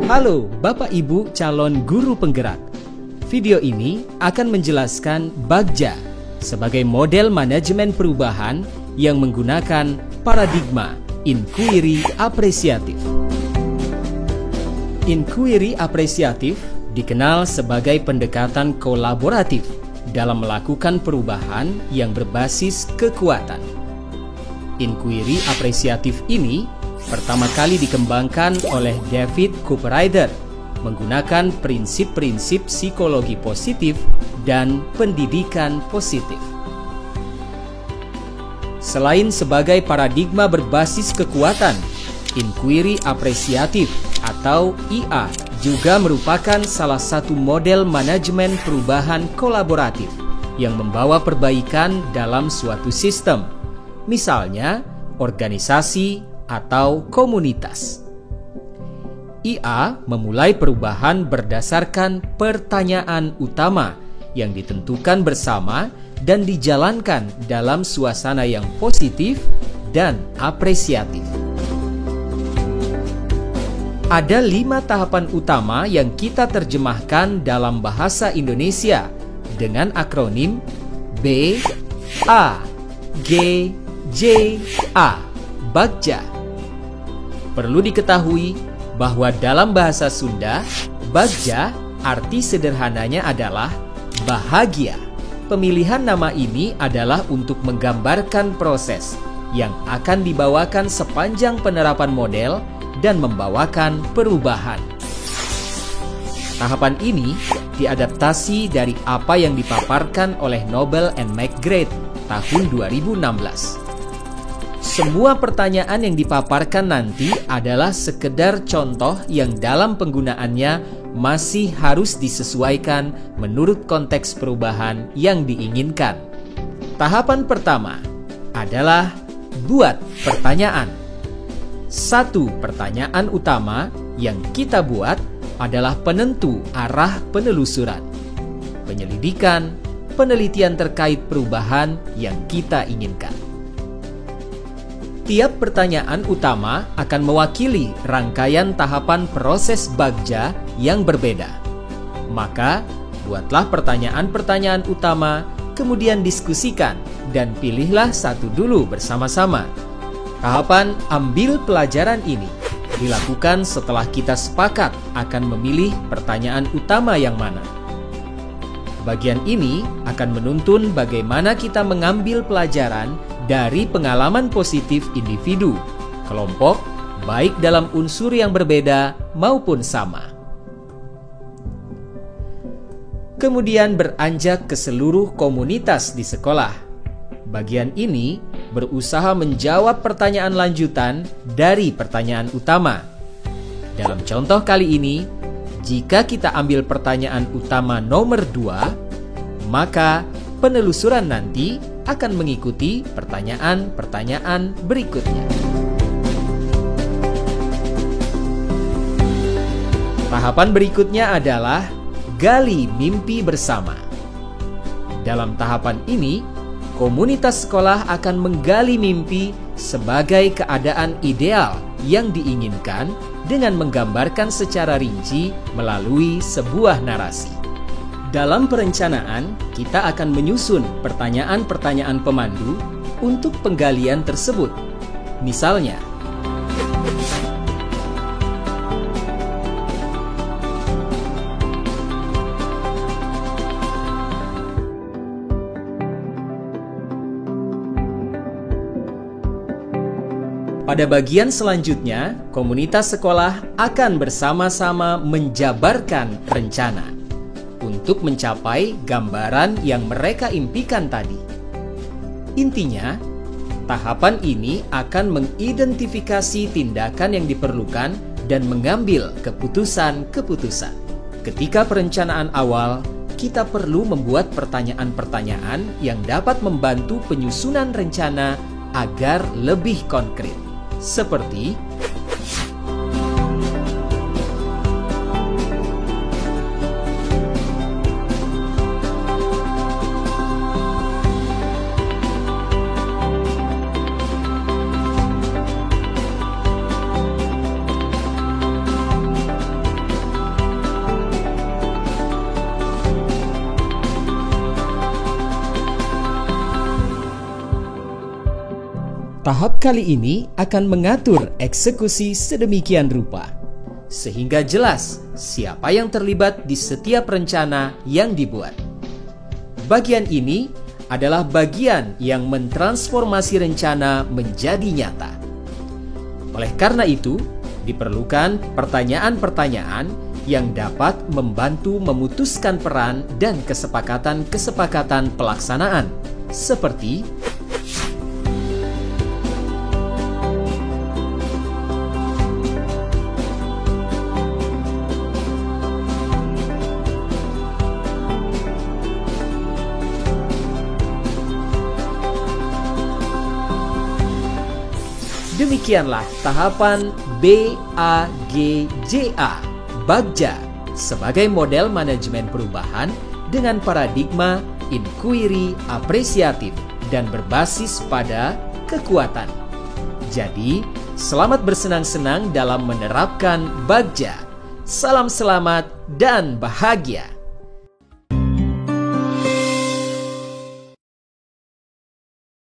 Halo Bapak Ibu calon guru penggerak. Video ini akan menjelaskan Bagja sebagai model manajemen perubahan yang menggunakan paradigma inquiry apresiatif. Inquiry apresiatif dikenal sebagai pendekatan kolaboratif dalam melakukan perubahan yang berbasis kekuatan. Inquiry apresiatif ini pertama kali dikembangkan oleh David Cooperrider menggunakan prinsip-prinsip psikologi positif dan pendidikan positif. Selain sebagai paradigma berbasis kekuatan, inquiry apresiatif atau IA juga merupakan salah satu model manajemen perubahan kolaboratif yang membawa perbaikan dalam suatu sistem, misalnya organisasi atau komunitas. IA memulai perubahan berdasarkan pertanyaan utama yang ditentukan bersama dan dijalankan dalam suasana yang positif dan apresiatif. Ada 5 tahapan utama yang kita terjemahkan dalam bahasa Indonesia dengan akronim B, A, G, J, A, Bagja. Perlu diketahui bahwa dalam bahasa Sunda, Bagja arti sederhananya adalah bahagia. Pemilihan nama ini adalah untuk menggambarkan proses yang akan dibawakan sepanjang penerapan model dan membawakan perubahan. Tahapan ini diadaptasi dari apa yang dipaparkan oleh Nobel and McGrath tahun 2016. Semua pertanyaan yang dipaparkan nanti adalah sekedar contoh yang dalam penggunaannya masih harus disesuaikan menurut konteks perubahan yang diinginkan. Tahapan pertama adalah buat pertanyaan. Satu pertanyaan utama yang kita buat adalah penentu arah penelusuran, penyelidikan, penelitian terkait perubahan yang kita inginkan. Tiap pertanyaan utama akan mewakili rangkaian tahapan proses Bagja yang berbeda. Maka, buatlah pertanyaan-pertanyaan utama, kemudian diskusikan, dan pilihlah satu dulu bersama-sama. Tahapan ambil pelajaran ini dilakukan setelah kita sepakat akan memilih pertanyaan utama yang mana. Bagian ini akan menuntun bagaimana kita mengambil pelajaran dari pengalaman positif individu, kelompok, baik dalam unsur yang berbeda maupun sama. Kemudian beranjak ke seluruh komunitas di sekolah. Bagian ini berusaha menjawab pertanyaan lanjutan dari pertanyaan utama. Dalam contoh kali ini, jika kita ambil pertanyaan utama nomor 2, maka penelusuran nanti akan mengikuti pertanyaan-pertanyaan berikutnya. Tahapan berikutnya adalah gali mimpi bersama. Dalam tahapan ini, komunitas sekolah akan menggali mimpi sebagai keadaan ideal yang diinginkan dengan menggambarkan secara rinci melalui sebuah narasi. Dalam perencanaan, kita akan menyusun pertanyaan-pertanyaan pemandu untuk penggalian tersebut. Misalnya, pada bagian selanjutnya, komunitas sekolah akan bersama-sama menjabarkan rencana untuk mencapai gambaran yang mereka impikan tadi. Intinya, tahapan ini akan mengidentifikasi tindakan yang diperlukan dan mengambil keputusan-keputusan. Ketika perencanaan awal, kita perlu membuat pertanyaan-pertanyaan yang dapat membantu penyusunan rencana agar lebih konkret. Seperti Tahap kali ini akan mengatur eksekusi sedemikian rupa, sehingga jelas siapa yang terlibat di setiap rencana yang dibuat. Bagian ini adalah bagian yang mentransformasi rencana menjadi nyata. Oleh karena itu, diperlukan pertanyaan-pertanyaan yang dapat membantu memutuskan peran dan kesepakatan-kesepakatan pelaksanaan, seperti demikianlah tahapan BAGJA, Bagja, sebagai model manajemen perubahan dengan paradigma inquiry apresiatif dan berbasis pada kekuatan. Jadi, selamat bersenang-senang dalam menerapkan Bagja. Salam selamat dan bahagia.